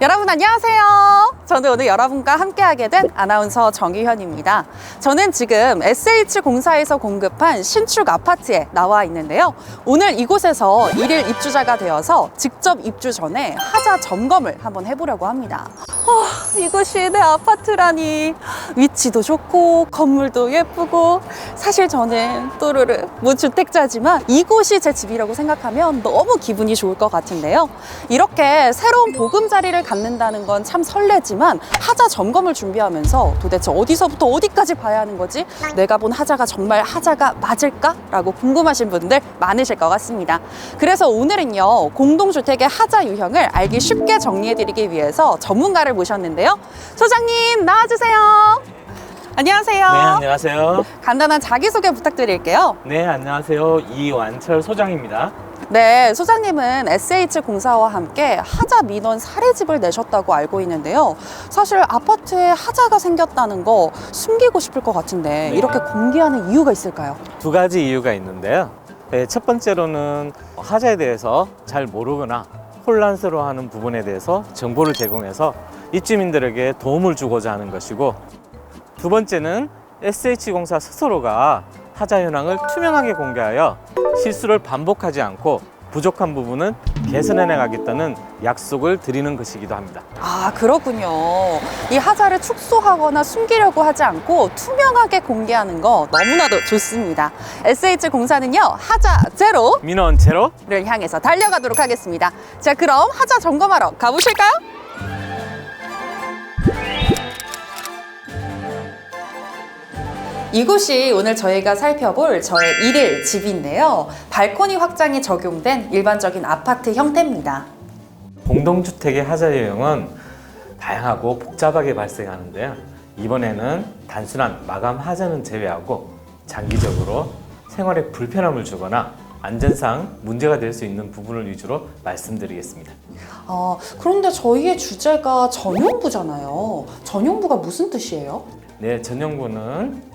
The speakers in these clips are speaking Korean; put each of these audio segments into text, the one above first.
여러분 안녕하세요. 저는 오늘 여러분과 함께하게 된 아나운서 정유현입니다. 저는 지금 SH공사에서 공급한 신축 아파트에 나와 있는데요. 오늘 이곳에서 일일 입주자가 되어서 직접 입주 전에 하자 점검을 한번 해보려고 합니다. 이곳이 내 아파트라니. 위치도 좋고 건물도 예쁘고, 사실 저는 또르르 무주택자지만 이곳이 제 집이라고 생각하면 너무 기분이 좋을 것 같은데요. 이렇게 새로운 보금자리를 갖는다는 건 참 설레지만 하자 점검을 준비하면서 도대체 어디서부터 어디까지 봐야 하는 거지? 내가 본 하자가 정말 하자가 맞을까? 라고 궁금하신 분들 많으실 것 같습니다. 그래서 오늘은요, 공동주택의 하자 유형을 알기 쉽게 정리해드리기 위해서 전문가를 모셨는데요. 소장님 나와주세요. 안녕하세요. 네, 안녕하세요. 간단한 자기소개 부탁드릴게요. 네, 안녕하세요. 이완철 소장입니다. 네, 소장님은 SH공사와 함께 하자 민원 사례집을 내셨다고 알고 있는데요. 사실 아파트에 하자가 생겼다는 거 숨기고 싶을 것 같은데 네. 이렇게 공개하는 이유가 있을까요? 두 가지 이유가 있는데요. 네, 첫 번째로는 하자에 대해서 잘 모르거나 혼란스러워하는 부분에 대해서 정보를 제공해서 입주민들에게 도움을 주고자 하는 것이고, 두 번째는 SH공사 스스로가 하자 현황을 투명하게 공개하여 실수를 반복하지 않고 부족한 부분은 개선해 나가겠다는 약속을 드리는 것이기도 합니다. 아, 그렇군요. 이 하자를 축소하거나 숨기려고 하지 않고 투명하게 공개하는 거 너무나도 좋습니다. SH공사는요, 하자 제로 민원 제로를 향해서 달려가도록 하겠습니다. 자, 그럼 하자 점검하러 가보실까요? 이곳이 오늘 저희가 살펴볼 저의 일일 집인데요. 발코니 확장이 적용된 일반적인 아파트 형태입니다. 공동주택의 하자 유형은 다양하고 복잡하게 발생하는데요. 이번에는 단순한 마감 하자는 제외하고 장기적으로 생활에 불편함을 주거나 안전상 문제가 될 수 있는 부분을 위주로 말씀드리겠습니다. 그런데 저희의 주제가 전용부잖아요. 전용부가 무슨 뜻이에요? 네, 전용부는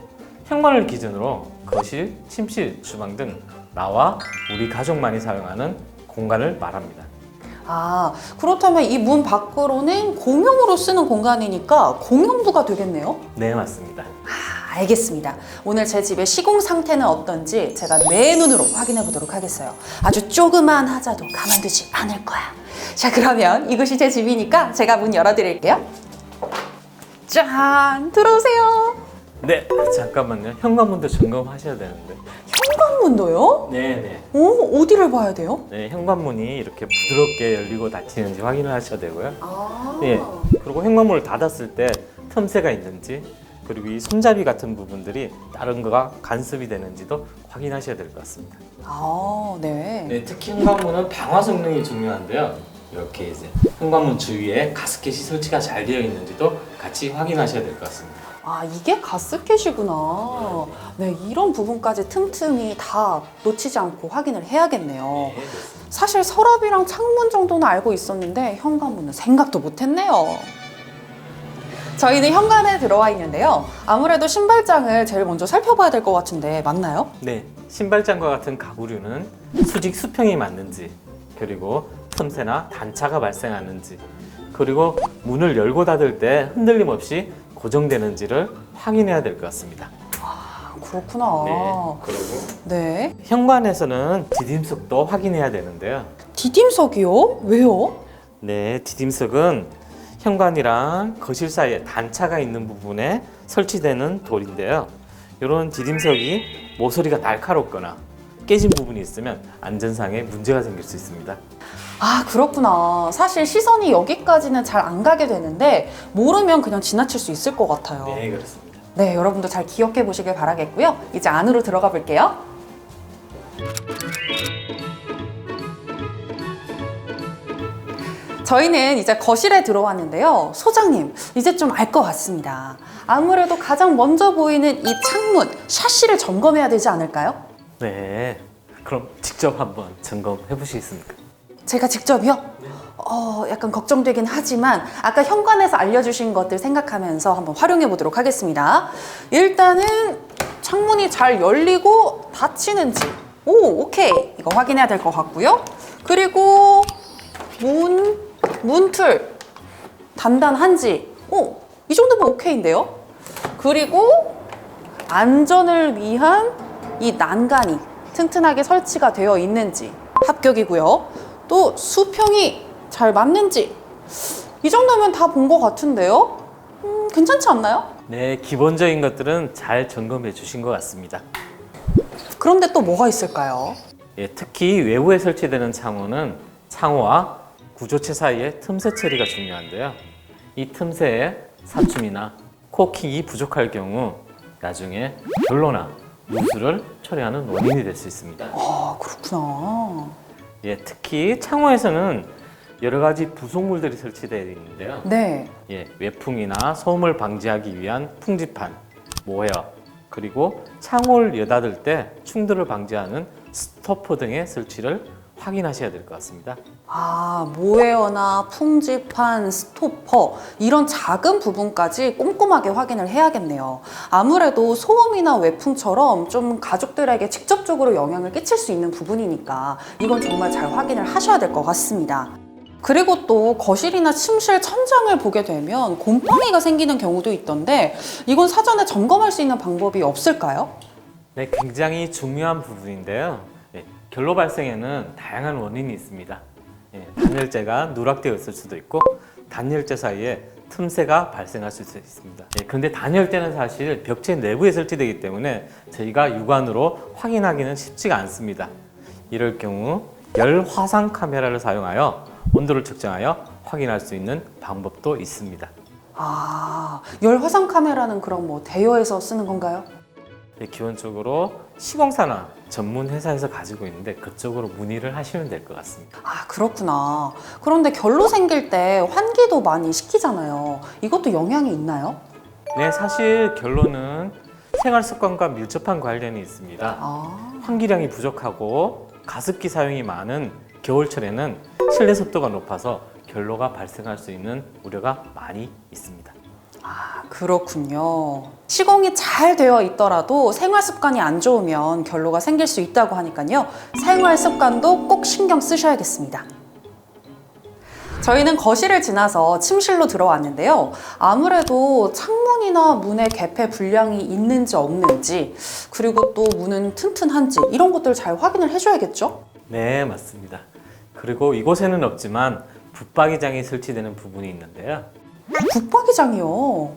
현관을 기준으로 거실, 침실, 주방 등 나와 우리 가족만이 사용하는 공간을 말합니다. 아, 그렇다면 이 문 밖으로는 공용으로 쓰는 공간이니까 공용부가 되겠네요? 네, 맞습니다. 아, 알겠습니다. 오늘 제 집의 시공 상태는 어떤지 제가 내 눈으로 확인해 보도록 하겠어요. 아주 조그만 하자도 가만두지 않을 거야. 자, 그러면 이곳이 제 집이니까 제가 문 열어드릴게요. 짠! 들어오세요. 네, 잠깐만요. 현관문도 점검하셔야 되는데. 현관문도요? 네네. 어디를 봐야 돼요? 네, 현관문이 이렇게 부드럽게 열리고 닫히는지 확인을 하셔야 되고요. 아, 네, 그리고 현관문을 닫았을 때 틈새가 있는지, 그리고 이 손잡이 같은 부분들이 다른 거가 간섭이 되는지도 확인하셔야 될 것 같습니다. 아, 네. 네, 특히 현관문은 방화 성능이 중요한데요. 이렇게 이제 현관문 주위에 가스켓이 설치가 잘 되어 있는지도 같이 확인하셔야 될 것 같습니다. 아, 이게 가스켓이구나. 네, 이런 부분까지 틈틈이 다 놓치지 않고 확인을 해야겠네요. 사실 서랍이랑 창문 정도는 알고 있었는데 현관문은 생각도 못했네요. 저희는 현관에 들어와 있는데요. 아무래도 신발장을 제일 먼저 살펴봐야 될 것 같은데 맞나요? 네, 신발장과 같은 가구류는 수직 수평이 맞는지, 그리고 틈새나 단차가 발생하는지, 그리고 문을 열고 닫을 때 흔들림 없이 고정되는지를 확인해야 될 것 같습니다. 아, 그렇구나. 네, 그리고 네. 현관에서는 디딤석도 확인해야 되는데요. 디딤석이요? 왜요? 네, 디딤석은 현관이랑 거실 사이에 단차가 있는 부분에 설치되는 돌인데요. 이런 디딤석이 모서리가 날카롭거나 깨진 부분이 있으면 안전상에 문제가 생길 수 있습니다. 아, 그렇구나. 사실 시선이 여기까지는 잘 안 가게 되는데 모르면 그냥 지나칠 수 있을 것 같아요. 네, 그렇습니다. 네, 여러분도 잘 기억해 보시길 바라겠고요. 이제 안으로 들어가 볼게요. 저희는 이제 거실에 들어왔는데요. 소장님, 이제 좀 알 것 같습니다. 아무래도 가장 먼저 보이는 이 창문, 샤시를 점검해야 되지 않을까요? 네, 그럼 직접 한번 점검해 보시겠습니까? 제가 직접요? 약간 걱정되긴 하지만 아까 현관에서 알려주신 것들 생각하면서 한번 활용해 보도록 하겠습니다. 일단은 창문이 잘 열리고 닫히는지, 오케이, 이거 확인해야 될 것 같고요. 그리고 문틀, 단단한지, 이 정도면 오케이인데요? 그리고 안전을 위한 이 난간이 튼튼하게 설치가 되어 있는지 합격이고요. 또 수평이 잘 맞는지 이 정도면 다 본 것 같은데요? 괜찮지 않나요? 네, 기본적인 것들은 잘 점검해 주신 것 같습니다. 그런데 또 뭐가 있을까요? 예, 특히 외부에 설치되는 창호는 창호와 구조체 사이의 틈새 처리가 중요한데요. 이 틈새에 사춤이나 코킹이 부족할 경우 나중에 결로나 누수를 초래하는 원인이 될 수 있습니다. 아, 그렇구나. 예, 특히 창호에서는 여러 가지 부속물들이 설치되어 있는데요. 네. 예, 외풍이나 소음을 방지하기 위한 풍지판, 모헤어, 그리고 창호를 여닫을 때 충돌을 방지하는 스토퍼 등의 설치를 확인하셔야 될 것 같습니다. 아, 모헤어나 풍지판, 스토퍼 이런 작은 부분까지 꼼꼼하게 확인을 해야겠네요. 아무래도 소음이나 외풍처럼 좀 가족들에게 직접적으로 영향을 끼칠 수 있는 부분이니까 이건 정말 잘 확인을 하셔야 될 것 같습니다. 그리고 또 거실이나 침실 천장을 보게 되면 곰팡이가 생기는 경우도 있던데 이건 사전에 점검할 수 있는 방법이 없을까요? 네, 굉장히 중요한 부분인데요. 예, 결로 발생에는 다양한 원인이 있습니다. 예, 단열재가 누락되어 있을 수도 있고 단열재 사이에 틈새가 발생할 수 있습니다. 예, 그런데 단열재는 사실 벽체 내부에 설치되기 때문에 저희가 육안으로 확인하기는 쉽지가 않습니다. 이럴 경우 열 화상 카메라를 사용하여 온도를 측정하여 확인할 수 있는 방법도 있습니다. 아, 열 화상 카메라는 그럼 뭐 대여해서 쓰는 건가요? 네, 기본적으로 시공사나 전문 회사에서 가지고 있는데 그쪽으로 문의를 하시면 될 것 같습니다. 아, 그렇구나. 그런데 결로 생길 때 환기도 많이 시키잖아요. 이것도 영향이 있나요? 네, 사실 결론은 생활 습관과 밀접한 관련이 있습니다. 아, 환기량이 부족하고 가습기 사용이 많은 겨울철에는 실내 습도가 높아서 결로가 발생할 수 있는 우려가 많이 있습니다. 그렇군요. 시공이 잘 되어 있더라도 생활 습관이 안 좋으면 결로가 생길 수 있다고 하니까요. 생활 습관도 꼭 신경 쓰셔야겠습니다. 저희는 거실을 지나서 침실로 들어왔는데요. 아무래도 창문이나 문의 개폐 불량이 있는지 없는지, 그리고 또 문은 튼튼한지 이런 것들을 잘 확인을 해줘야겠죠? 네, 맞습니다. 그리고 이곳에는 없지만 붙박이장이 설치되는 부분이 있는데요. 붙박이장이요.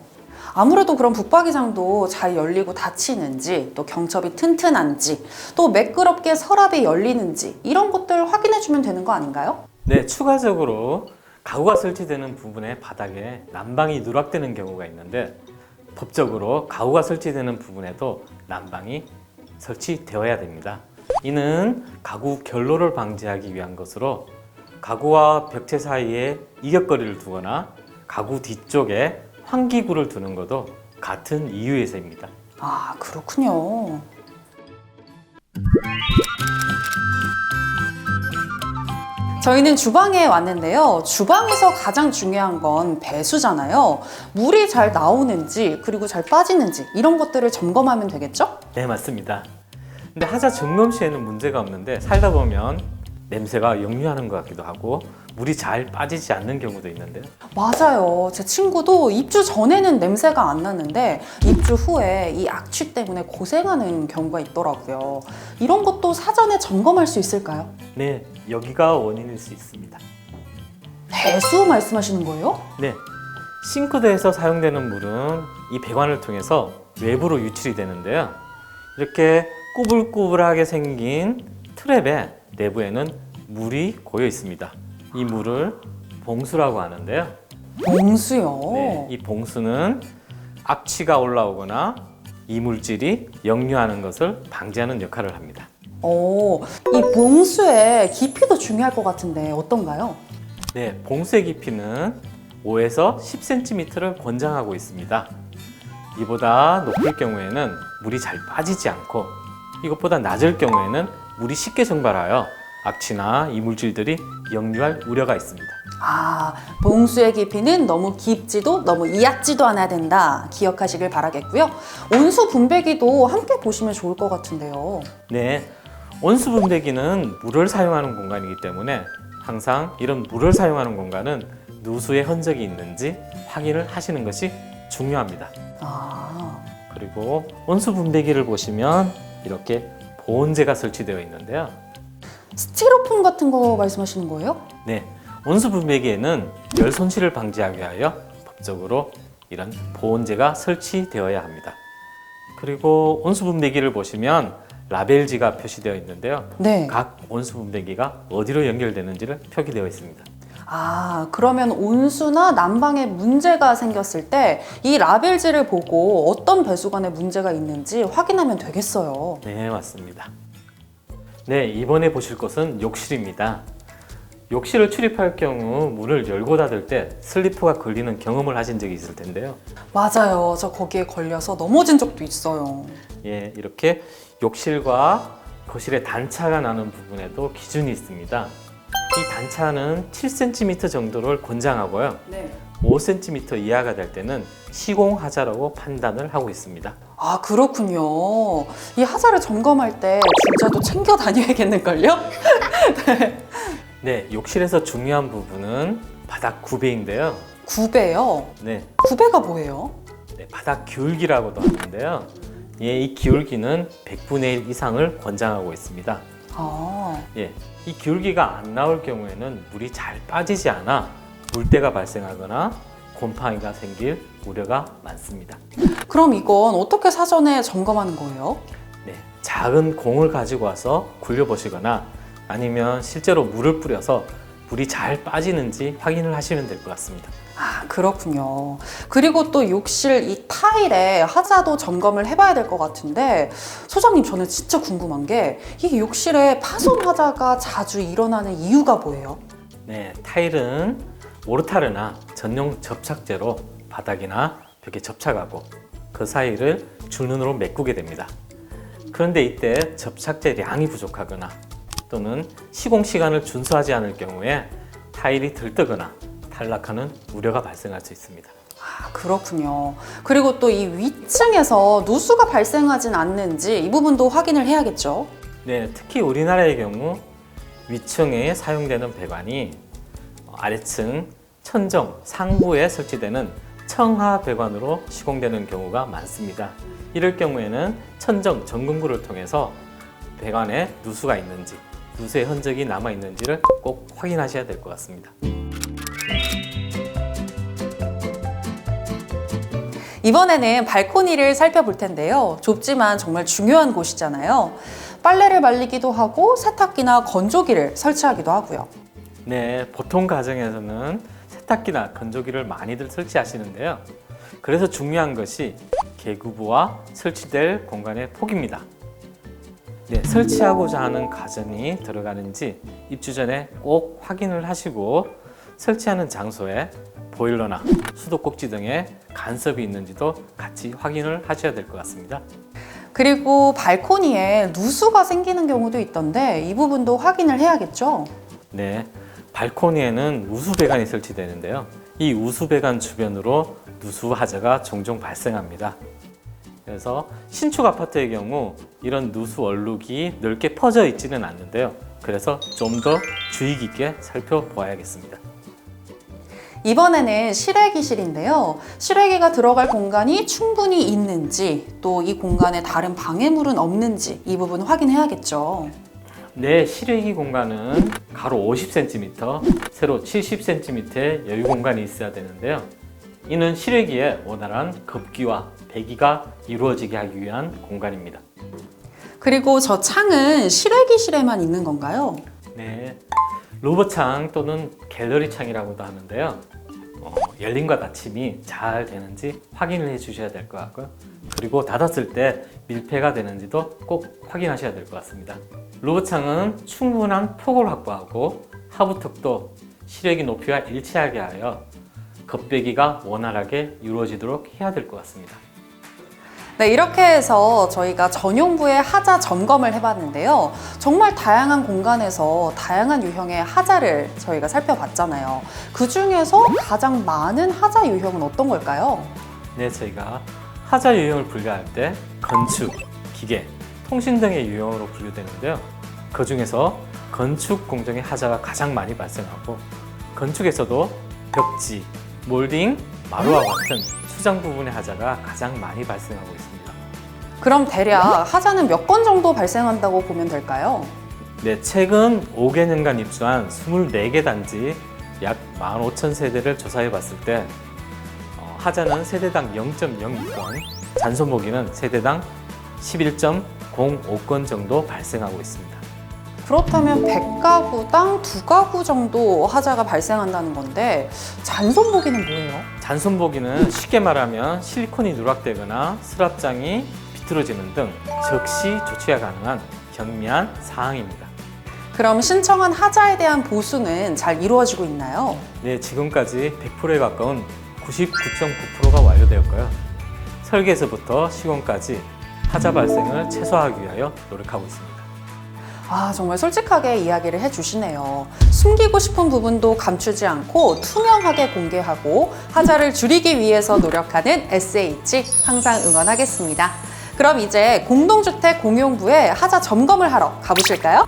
아무래도 그런 붙박이장도 잘 열리고 닫히는지, 또 경첩이 튼튼한지, 또 매끄럽게 서랍이 열리는지 이런 것들 확인해주면 되는 거 아닌가요? 네, 추가적으로 가구가 설치되는 부분의 바닥에 난방이 누락되는 경우가 있는데 법적으로 가구가 설치되는 부분에도 난방이 설치되어야 됩니다. 이는 가구 결로를 방지하기 위한 것으로 가구와 벽체 사이에 이격거리를 두거나 가구 뒤쪽에 환기구를 두는 것도 같은 이유에서입니다. 아, 그렇군요. 저희는 주방에 왔는데요. 주방에서 가장 중요한 건 배수잖아요. 물이 잘 나오는지 그리고 잘 빠지는지 이런 것들을 점검하면 되겠죠? 네, 맞습니다. 근데 하자 점검 시에는 문제가 없는데 살다 보면 냄새가 역류하는 것 같기도 하고 물이 잘 빠지지 않는 경우도 있는데요. 맞아요. 제 친구도 입주 전에는 냄새가 안 났는데 입주 후에 이 악취 때문에 고생하는 경우가 있더라고요. 이런 것도 사전에 점검할 수 있을까요? 네, 여기가 원인일 수 있습니다. 배수 말씀하시는 거예요? 네, 싱크대에서 사용되는 물은 이 배관을 통해서 외부로 유출이 되는데요. 이렇게 꾸불꾸불하게 생긴 트랩의 내부에는 물이 고여 있습니다. 이 물을 봉수라고 하는데요. 봉수요? 네, 이 봉수는 악취가 올라오거나 이물질이 역류하는 것을 방지하는 역할을 합니다. 이 봉수의 깊이도 중요할 것 같은데 어떤가요? 네, 봉수의 깊이는 5에서 10cm를 권장하고 있습니다. 이보다 높을 경우에는 물이 잘 빠지지 않고 이것보다 낮을 경우에는 물이 쉽게 증발하여 악취나 이물질들이 역류할 우려가 있습니다. 아, 봉수의 깊이는 너무 깊지도 너무 얕지도 않아야 된다. 기억하시길 바라겠고요. 온수 분배기도 함께 보시면 좋을 것 같은데요. 네, 온수 분배기는 물을 사용하는 공간이기 때문에 항상 이런 물을 사용하는 공간은 누수의 흔적이 있는지 확인을 하시는 것이 중요합니다. 아, 그리고 온수 분배기를 보시면 이렇게 보온재가 설치되어 있는데요. 스티로폼 같은 거 말씀하시는 거예요? 네, 온수 분배기에는 열 손실을 방지하기 위하여 법적으로 이런 보온재가 설치되어야 합니다. 그리고 온수 분배기를 보시면 라벨지가 표시되어 있는데요. 네. 각 온수 분배기가 어디로 연결되는지를 표기되어 있습니다. 아, 그러면 온수나 난방에 문제가 생겼을 때 이 라벨지를 보고 어떤 배수관에 문제가 있는지 확인하면 되겠어요. 네, 맞습니다. 네, 이번에 보실 것은 욕실입니다. 욕실을 출입할 경우 문을 열고 닫을 때 슬리퍼가 걸리는 경험을 하신 적이 있을 텐데요. 맞아요. 저 거기에 걸려서 넘어진 적도 있어요. 예, 이렇게 욕실과 거실의 단차가 나는 부분에도 기준이 있습니다. 이 단차는 7cm 정도를 권장하고요. 네. 5cm 이하가 될 때는 시공하자라고 판단을 하고 있습니다. 아, 그렇군요. 이 하자를 점검할 때 진짜도 챙겨 다녀야겠는걸요? 네, 욕실에서 중요한 부분은 바닥 구배인데요. 구배요? 네, 구배가 뭐예요? 네, 바닥 기울기라고도 하는데요. 예, 이 기울기는 100분의 1 이상을 권장하고 있습니다. 아, 예, 이 기울기가 안 나올 경우에는 물이 잘 빠지지 않아 물때가 발생하거나 곰팡이가 생길 우려가 많습니다. 그럼 이건 어떻게 사전에 점검하는 거예요? 네, 작은 공을 가지고 와서 굴려보시거나 아니면 실제로 물을 뿌려서 물이 잘 빠지는지 확인을 하시면 될 것 같습니다. 아, 그렇군요. 그리고 또 욕실 이 타일에 하자도 점검을 해봐야 될 것 같은데, 소장님, 저는 진짜 궁금한 게 이 욕실에 파손 하자가 자주 일어나는 이유가 뭐예요? 네, 타일은 모르타르나 전용 접착제로 바닥이나 벽에 접착하고 그 사이를 줄눈으로 메꾸게 됩니다. 그런데 이때 접착제량이 부족하거나 또는 시공 시간을 준수하지 않을 경우에 타일이 들뜨거나 탈락하는 우려가 발생할 수 있습니다. 아, 그렇군요. 그리고 또 이 위층에서 누수가 발생하진 않는지 이 부분도 확인을 해야겠죠? 네, 특히 우리나라의 경우 위층에 사용되는 배관이 아래층 천정 상부에 설치되는 청하 배관으로 시공되는 경우가 많습니다. 이럴 경우에는 천정 점검구를 통해서 배관에 누수가 있는지 누수의 흔적이 남아 있는지를 꼭 확인하셔야 될 것 같습니다. 이번에는 발코니를 살펴볼 텐데요. 좁지만 정말 중요한 곳이잖아요. 빨래를 말리기도 하고 세탁기나 건조기를 설치하기도 하고요. 네, 보통 가정에서는 세탁기나 건조기를 많이들 설치하시는데요. 그래서 중요한 것이 개구부와 설치될 공간의 폭입니다. 네, 설치하고자 하는 가전이 들어가는지 입주 전에 꼭 확인을 하시고 설치하는 장소에 보일러나 수도꼭지 등의 간섭이 있는지도 같이 확인을 하셔야 될 것 같습니다. 그리고 발코니에 누수가 생기는 경우도 있던데 이 부분도 확인을 해야겠죠? 네, 발코니에는 우수배관이 설치되는데요. 이 우수배관 주변으로 누수 하자가 종종 발생합니다. 그래서 신축 아파트의 경우 이런 누수 얼룩이 넓게 퍼져 있지는 않는데요. 그래서 좀 더 주의 깊게 살펴보아야겠습니다. 이번에는 실외기실인데요. 실외기가 들어갈 공간이 충분히 있는지, 또 이 공간에 다른 방해물은 없는지 이 부분 확인해야겠죠. 네, 실외기 공간은 가로 50cm, 세로 70cm의 여유 공간이 있어야 되는데요. 이는 실외기의 원활한 급기와 배기가 이루어지게 하기 위한 공간입니다. 그리고 저 창은 실외기실에만 있는 건가요? 네, 로버창 또는 갤러리 창이라고도 하는데요. 열림과 닫힘이 잘 되는지 확인을 해 주셔야 될 것 같고요. 그리고 닫았을 때 밀폐가 되는지도 꼭 확인하셔야 될 것 같습니다. 로버창은 충분한 폭을 확보하고 하부턱도 실외기 높이와 일치하게 하여 급배기가 원활하게 이루어지도록 해야 될 것 같습니다. 네, 이렇게 해서 저희가 전용부의 하자 점검을 해봤는데요. 정말 다양한 공간에서 다양한 유형의 하자를 저희가 살펴봤잖아요. 그 중에서 가장 많은 하자 유형은 어떤 걸까요? 네, 저희가 하자 유형을 분류할 때 건축, 기계, 통신 등의 유형으로 분류되는데요. 그 중에서 건축 공정의 하자가 가장 많이 발생하고 건축에서도 벽지, 몰딩, 마루와 같은 수장 부분의 하자가 가장 많이 발생하고 있습니다. 그럼 대략 하자는 몇 건 정도 발생한다고 보면 될까요? 네, 최근 5개년간 입주한 24개 단지 약 15,000세대를 조사해 봤을 때 하자는 세대당 0.02건, 잔손보기는 세대당 11.05건 정도 발생하고 있습니다. 그렇다면 100가구당 2가구 정도 하자가 발생한다는 건데 잔손보기는 뭐예요? 잔손보기는 쉽게 말하면 실리콘이 누락되거나 서랍장이 비틀어지는 등 즉시 조치가 가능한 경미한 사항입니다. 그럼 신청한 하자에 대한 보수는 잘 이루어지고 있나요? 네, 지금까지 100%에 가까운 99.9%가 완료되었고요. 설계에서부터 시공까지 하자 발생을 최소화하기 위하여 노력하고 있습니다. 아, 정말 솔직하게 이야기를 해주시네요. 숨기고 싶은 부분도 감추지 않고 투명하게 공개하고 하자를 줄이기 위해서 노력하는 SH 항상 응원하겠습니다. 그럼 이제 공동주택 공용부에 하자 점검을 하러 가보실까요?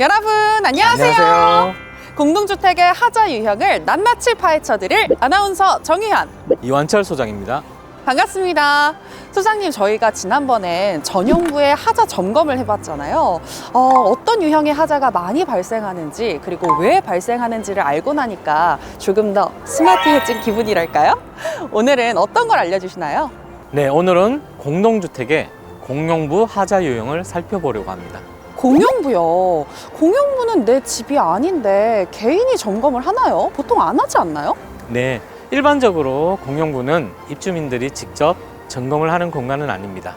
여러분 안녕하세요. 공동주택의 하자 유형을 낱낱이 파헤쳐드릴 아나운서 정희현. 이완철 소장입니다. 반갑습니다. 소장님, 저희가 지난번엔 전용부에 하자 점검을 해봤잖아요. 어떤 유형의 하자가 많이 발생하는지, 그리고 왜 발생하는지를 알고 나니까 조금 더 스마트해진 기분이랄까요? 오늘은 어떤 걸 알려주시나요? 네, 오늘은 공동주택의 공용부 하자 유형을 살펴보려고 합니다. 공용부요. 공용부는 내 집이 아닌데 개인이 점검을 하나요? 보통 안 하지 않나요? 네, 일반적으로 공용부는 입주민들이 직접 점검을 하는 공간은 아닙니다.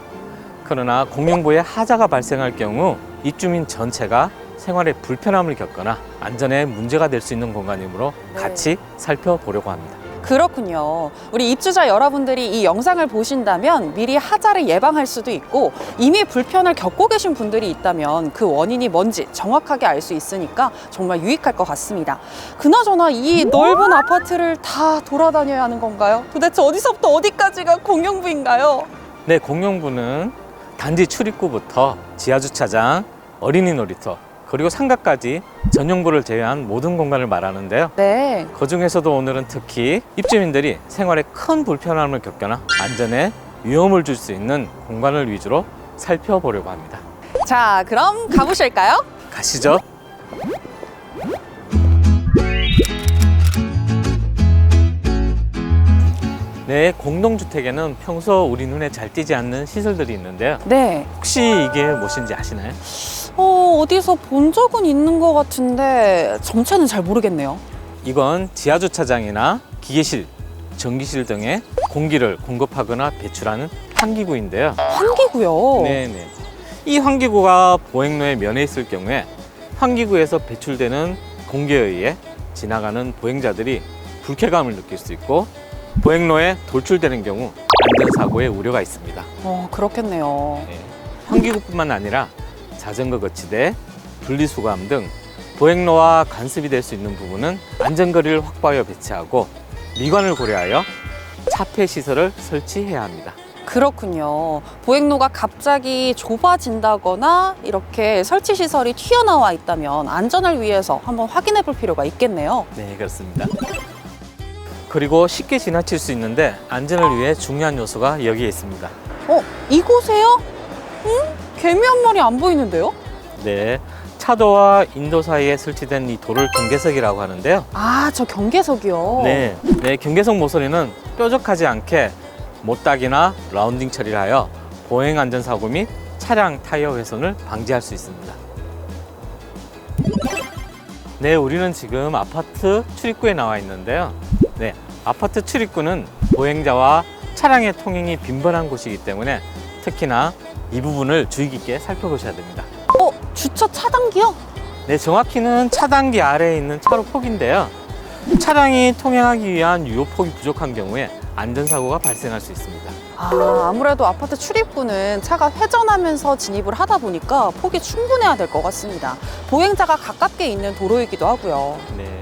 그러나 공용부에 하자가 발생할 경우 입주민 전체가 생활에 불편함을 겪거나 안전에 문제가 될 수 있는 공간이므로 같이 살펴보려고 합니다. 그렇군요. 우리 입주자 여러분들이 이 영상을 보신다면 미리 하자를 예방할 수도 있고, 이미 불편을 겪고 계신 분들이 있다면 그 원인이 뭔지 정확하게 알 수 있으니까 정말 유익할 것 같습니다. 그나저나 이 넓은 아파트를 다 돌아다녀야 하는 건가요? 도대체 어디서부터 어디까지가 공용부인가요? 네, 공용부는 단지 출입구부터 지하주차장, 어린이 놀이터, 그리고 상가까지 전용부를 제외한 모든 공간을 말하는데요. 네. 그 중에서도 오늘은 특히 입주민들이 생활에 큰 불편함을 겪거나 안전에 위험을 줄 수 있는 공간을 위주로 살펴보려고 합니다. 자, 그럼 가보실까요? 가시죠. 네, 공동주택에는 평소 우리 눈에 잘 띄지 않는 시설들이 있는데요. 네. 혹시 이게 무엇인지 아시나요? 어디서 본 적은 있는 것 같은데 정체는 잘 모르겠네요. 이건 지하주차장이나 기계실, 전기실 등의 공기를 공급하거나 배출하는 환기구인데요. 환기구요. 네네. 이 환기구가 보행로에 면해 있을 경우에 환기구에서 배출되는 공기에 의해 지나가는 보행자들이 불쾌감을 느낄 수 있고, 보행로에 돌출되는 경우 안전사고의 우려가 있습니다. 그렇겠네요. 네. 환기구뿐만 아니라 자전거 거치대, 분리수거함 등 보행로와 간섭이 될 수 있는 부분은 안전거리를 확보하여 배치하고 미관을 고려하여 차폐 시설을 설치해야 합니다. 그렇군요. 보행로가 갑자기 좁아진다거나 이렇게 설치 시설이 튀어나와 있다면 안전을 위해서 한번 확인해 볼 필요가 있겠네요. 네, 그렇습니다. 그리고 쉽게 지나칠 수 있는데 안전을 위해 중요한 요소가 여기에 있습니다. 이곳에요? 개미 한 마리 안 보이는데요? 네, 차도와 인도 사이에 설치된 이 도를 경계석이라고 하는데요. 아, 저 경계석이요. 네, 경계석 모서리는 뾰족하지 않게 못딱이나 라운딩 처리를 하여 보행 안전사고 및 차량 타이어 훼손을 방지할 수 있습니다. 네, 우리는 지금 아파트 출입구에 나와 있는데요. 네, 아파트 출입구는 보행자와 차량의 통행이 빈번한 곳이기 때문에 특히나 이 부분을 주의 깊게 살펴보셔야 됩니다. 주차 차단기요? 네, 정확히는 차단기 아래에 있는 차로 폭인데요. 차량이 통행하기 위한 유효폭이 부족한 경우에 안전사고가 발생할 수 있습니다. 아무래도 아파트 출입구는 차가 회전하면서 진입을 하다 보니까 폭이 충분해야 될 것 같습니다. 보행자가 가깝게 있는 도로이기도 하고요. 네,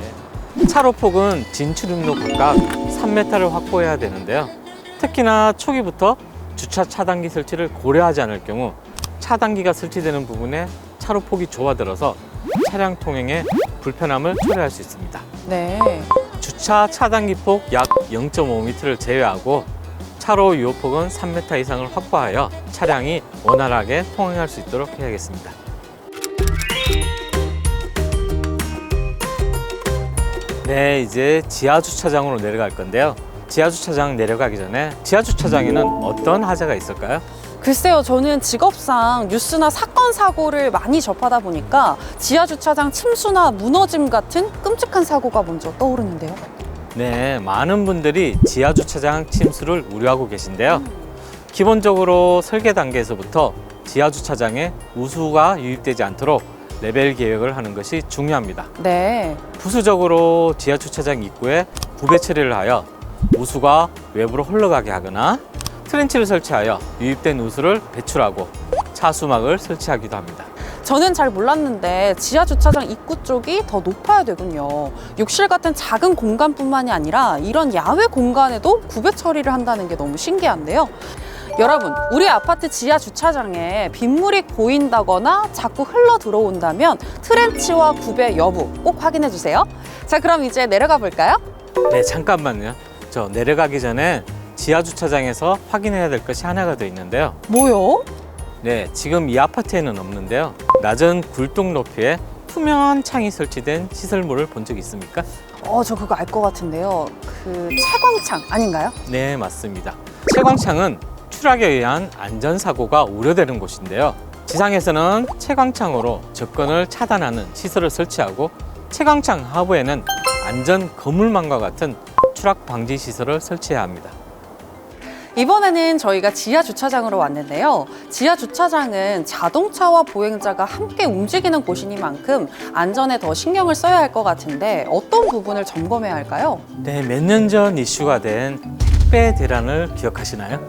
차로 폭은 진출입로 각각 3m를 확보해야 되는데요. 특히나 초기부터 주차 차단기 설치를 고려하지 않을 경우 차단기가 설치되는 부분에 차로 폭이 좁아들어서 차량 통행에 불편함을 초래할 수 있습니다. 네. 주차 차단 기폭 약 0.5m를 제외하고 차로 유효폭은 3m 이상을 확보하여 차량이 원활하게 통행할 수 있도록 해야겠습니다. 네, 이제 지하 주차장으로 내려갈 건데요. 지하 주차장 내려가기 전에 지하 주차장에는 어떤 하자가 있을까요? 글쎄요, 저는 직업상 뉴스나 사건, 사고를 많이 접하다 보니까 지하 주차장 침수나 무너짐 같은 끔찍한 사고가 먼저 떠오르는데요. 네, 많은 분들이 지하 주차장 침수를 우려하고 계신데요. 기본적으로 설계 단계에서부터 지하 주차장에 우수가 유입되지 않도록 레벨 계획을 하는 것이 중요합니다. 네. 부수적으로 지하 주차장 입구에 부배 처리를 하여 우수가 외부로 흘러가게 하거나 트렌치를 설치하여 유입된 우수를 배출하고 차수막을 설치하기도 합니다. 저는 잘 몰랐는데 지하 주차장 입구 쪽이 더 높아야 되군요. 욕실 같은 작은 공간뿐만이 아니라 이런 야외 공간에도 구배 처리를 한다는 게 너무 신기한데요. 여러분, 우리 아파트 지하 주차장에 빗물이 고인다거나 자꾸 흘러 들어온다면 트렌치와 구배 여부 꼭 확인해 주세요. 자, 그럼 이제 내려가 볼까요? 네, 잠깐만요. 저 내려가기 전에 지하 주차장에서 확인해야 될 것이 하나가 더 있는데요. 뭐요? 네, 지금 이 아파트에는 없는데요. 낮은 굴뚝 높이에 투명한 창이 설치된 시설물을 본 적 있습니까? 저 그거 알 것 같은데요. 그 채광창 아닌가요? 네, 맞습니다. 채광창은 추락에 의한 안전사고가 우려되는 곳인데요. 지상에서는 채광창으로 접근을 차단하는 시설을 설치하고 채광창 하부에는 안전 거물망과 같은 추락 방지 시설을 설치해야 합니다. 이번에는 저희가 지하 주차장으로 왔는데요. 지하 주차장은 자동차와 보행자가 함께 움직이는 곳이니만큼 안전에 더 신경을 써야 할 것 같은데 어떤 부분을 점검해야 할까요? 네, 몇 년 전 이슈가 된 택배 대란을 기억하시나요?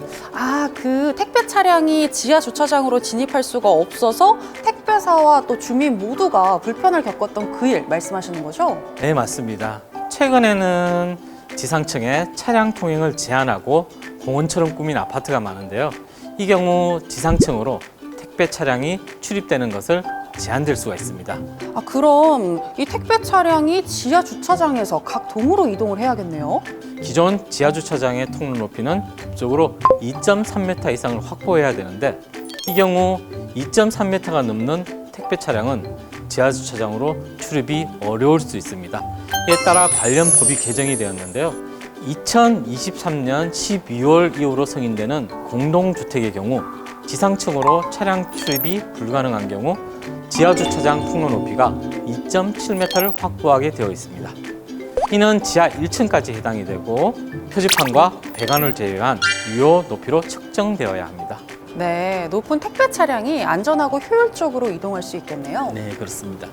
그 택배 차량이 지하 주차장으로 진입할 수가 없어서 택배사와 또 주민 모두가 불편을 겪었던 그 일 말씀하시는 거죠? 네, 맞습니다. 최근에는 지상층에 차량 통행을 제한하고 공원처럼 꾸민 아파트가 많은데요. 이 경우 지상층으로 택배 차량이 출입되는 것을 제한될 수가 있습니다. 그럼 이 택배 차량이 지하 주차장에서 각 동으로 이동을 해야겠네요. 기존 지하 주차장의 통로 높이는 법적으로 2.3m 이상을 확보해야 되는데 이 경우 2.3m가 넘는 택배 차량은 지하 주차장으로 출입이 어려울 수 있습니다. 이에 따라 관련 법이 개정이 되었는데요. 2023년 12월 이후로 승인되는 공동주택의 경우 지상층으로 차량 출입이 불가능한 경우 지하 주차장 통로 높이가 2.7m를 확보하게 되어 있습니다. 이는 지하 1층까지 해당이 되고 표지판과 배관을 제외한 유효 높이로 측정되어야 합니다. 네, 높은 택배 차량이 안전하고 효율적으로 이동할 수 있겠네요. 네, 그렇습니다.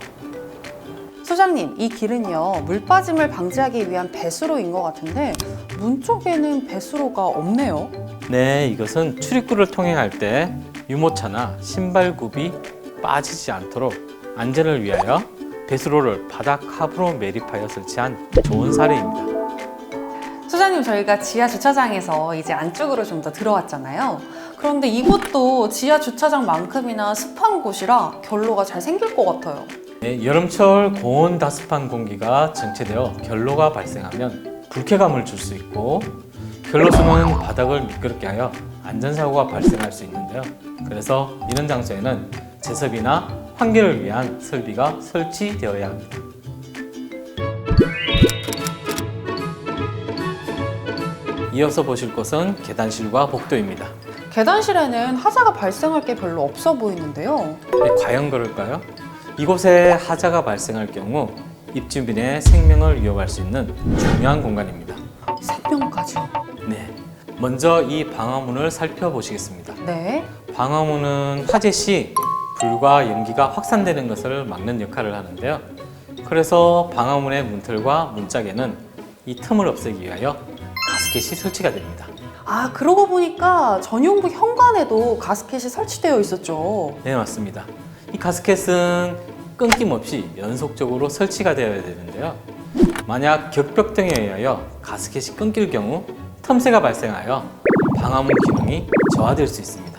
소장님, 이 길은요, 물 빠짐을 방지하기 위한 배수로인 것 같은데 문 쪽에는 배수로가 없네요. 네, 이것은 출입구를 통행할 때 유모차나 신발굽이 빠지지 않도록 안전을 위하여 배수로를 바닥 하부로 매립하여 설치한 좋은 사례입니다. 소장님, 저희가 지하 주차장에서 이제 안쪽으로 좀 더 들어왔잖아요. 그런데 이곳도 지하 주차장만큼이나 습한 곳이라 결로가 잘 생길 것 같아요. 네, 여름철 고온 다습한 공기가 정체되어 결로가 발생하면 불쾌감을 줄 수 있고 결로수는 바닥을 미끄럽게 하여 안전사고가 발생할 수 있는데요. 그래서 이런 장소에는 제습이나 환기를 위한 설비가 설치되어야 합니다. 이어서 보실 곳은 계단실과 복도입니다. 계단실에는 하자가 발생할 게 별로 없어 보이는데요. 네, 과연 그럴까요? 이곳에 하자가 발생할 경우 입주민의 생명을 위협할 수 있는 중요한 공간입니다. 생명까지요? 네, 먼저 이 방화문을 살펴보시겠습니다. 네. 방화문은 화재 시 불과 연기가 확산되는 것을 막는 역할을 하는데요. 그래서 방화문의 문틀과 문짝에는 이 틈을 없애기 위하여 가스켓이 설치가 됩니다. 그러고 보니까 전용부 현관에도 가스켓이 설치되어 있었죠. 네, 맞습니다. 이 가스켓은 끊김없이 연속적으로 설치가 되어야 되는데요. 만약 격벽 등에 의하여 가스켓이 끊길 경우 틈새가 발생하여 방화문 기능이 저하될 수 있습니다.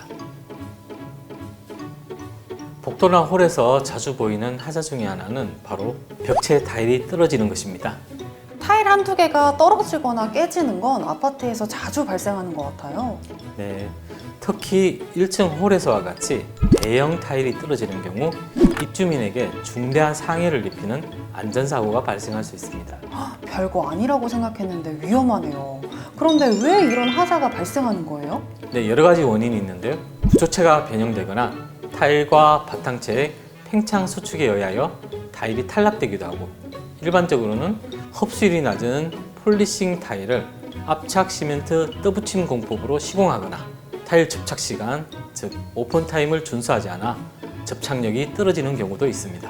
복도나 홀에서 자주 보이는 하자 중에 하나는 바로 벽체 타일이 떨어지는 것입니다. 타일 한두 개가 떨어지거나 깨지는 건 아파트에서 자주 발생하는 것 같아요. 네, 특히 1층 홀에서와 같이 대형 타일이 떨어지는 경우 입주민에게 중대한 상해를 입히는 안전사고가 발생할 수 있습니다. 별거 아니라고 생각했는데 위험하네요. 그런데 왜 이런 하자가 발생하는 거예요? 네, 여러 가지 원인이 있는데요. 구조체가 변형되거나 타일과 바탕체의 팽창 수축에 의하여 타일이 탈락되기도 하고, 일반적으로는 흡수율이 낮은 폴리싱 타일을 압착 시멘트 떠붙임 공법으로 시공하거나 타일 접착 시간, 즉 오픈 타임을 준수하지 않아 접착력이 떨어지는 경우도 있습니다.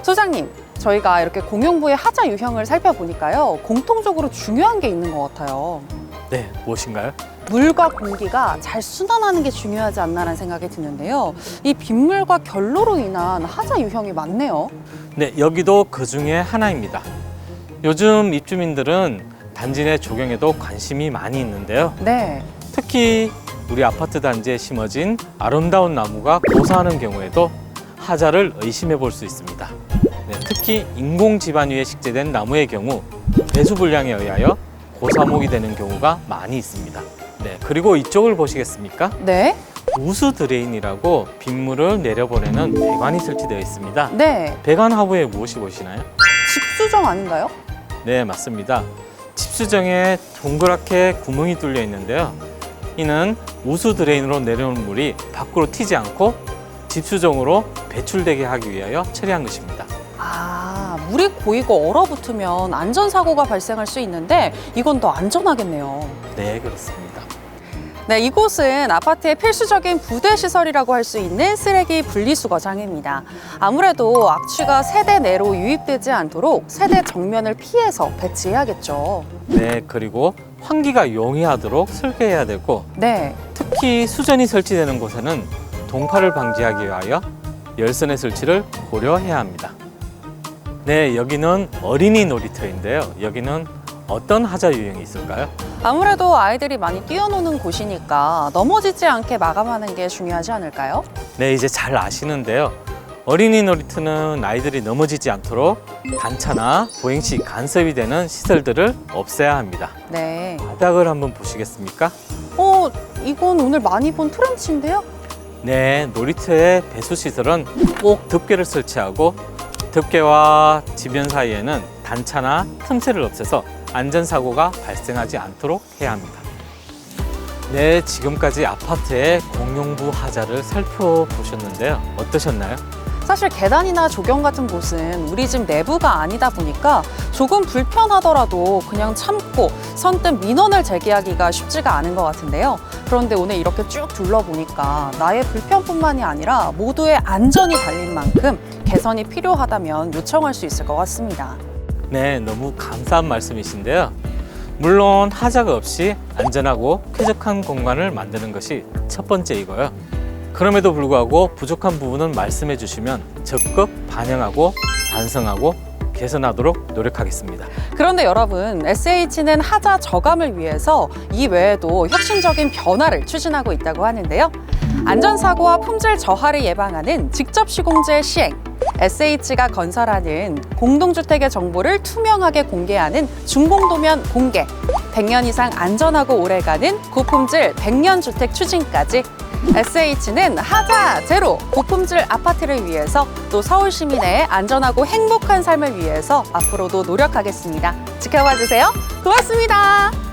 소장님, 저희가 이렇게 공용부의 하자 유형을 살펴보니까요, 공통적으로 중요한 게 있는 것 같아요. 네, 무엇인가요? 물과 공기가 잘 순환하는 게 중요하지 않나라는 생각이 드는데요. 이 빗물과 결로로 인한 하자 유형이 많네요. 네, 여기도 그 중에 하나입니다. 요즘 입주민들은 단지 내 조경에도 관심이 많이 있는데요. 네. 특히 우리 아파트 단지에 심어진 아름다운 나무가 고사하는 경우에도 하자를 의심해 볼 수 있습니다. 네, 특히 인공 지반 위에 식재된 나무의 경우 배수 불량에 의하여 고사목이 되는 경우가 많이 있습니다. 네, 그리고 이쪽을 보시겠습니까? 네. 우수 드레인이라고 빗물을 내려보내는 배관이 설치되어 있습니다. 네. 배관 하부에 무엇이 보이시나요? 집수정 아닌가요? 네, 맞습니다. 집수정에 동그랗게 구멍이 뚫려 있는데요. 이는 우수 드레인으로 내려오는 물이 밖으로 튀지 않고 집수정으로 배출되게 하기 위하여 처리한 것입니다. 물이 고이고 얼어붙으면 안전사고가 발생할 수 있는데 이건 더 안전하겠네요. 네, 그렇습니다. 네, 이곳은 아파트의 필수적인 부대 시설이라고 할 수 있는 쓰레기 분리수거장입니다. 아무래도 악취가 세대 내로 유입되지 않도록 세대 정면을 피해서 배치해야겠죠. 네, 그리고 환기가 용이하도록 설계해야 되고, 네. 특히 수전이 설치되는 곳에는 동파를 방지하기 위하여 열선의 설치를 고려해야 합니다. 네, 여기는 어린이 놀이터인데요. 여기는 어떤 하자 유형이 있을까요? 아무래도 아이들이 많이 뛰어노는 곳이니까 넘어지지 않게 마감하는 게 중요하지 않을까요? 네, 이제 잘 아시는데요. 어린이 놀이터는 아이들이 넘어지지 않도록 단차나 보행 시 간섭이 되는 시설들을 없애야 합니다. 네. 바닥을 한번 보시겠습니까? 이건 오늘 많이 본 트렌치인데요? 네, 놀이터의 배수 시설은 꼭 덮개를 설치하고 덮개와 지변 사이에는 단차나 틈새를 없애서 안전사고가 발생하지 않도록 해야 합니다. 네, 지금까지 아파트의 공용부 하자를 살펴보셨는데요. 어떠셨나요? 사실 계단이나 조경 같은 곳은 우리 집 내부가 아니다 보니까 조금 불편하더라도 그냥 참고 선뜻 민원을 제기하기가 쉽지가 않은 것 같은데요. 그런데 오늘 이렇게 쭉 둘러보니까 나의 불편뿐만이 아니라 모두의 안전이 달린 만큼 개선이 필요하다면 요청할 수 있을 것 같습니다. 네, 너무 감사한 말씀이신데요. 물론 하자가 없이 안전하고 쾌적한 공간을 만드는 것이 첫 번째이고요. 그럼에도 불구하고 부족한 부분은 말씀해 주시면 적극 반영하고 반성하고 개선하도록 노력하겠습니다. 그런데 여러분, SH는 하자 저감을 위해서 이 외에도 혁신적인 변화를 추진하고 있다고 하는데요. 안전사고와 품질 저하를 예방하는 직접 시공제 시행, SH가 건설하는 공동주택의 정보를 투명하게 공개하는 중공도면 공개, 100년 이상 안전하고 오래가는 고품질 100년 주택 추진까지 SH는 하자 제로 고품질 아파트를 위해서 또 서울 시민의 안전하고 행복한 삶을 위해서 앞으로도 노력하겠습니다. 지켜봐 주세요. 고맙습니다.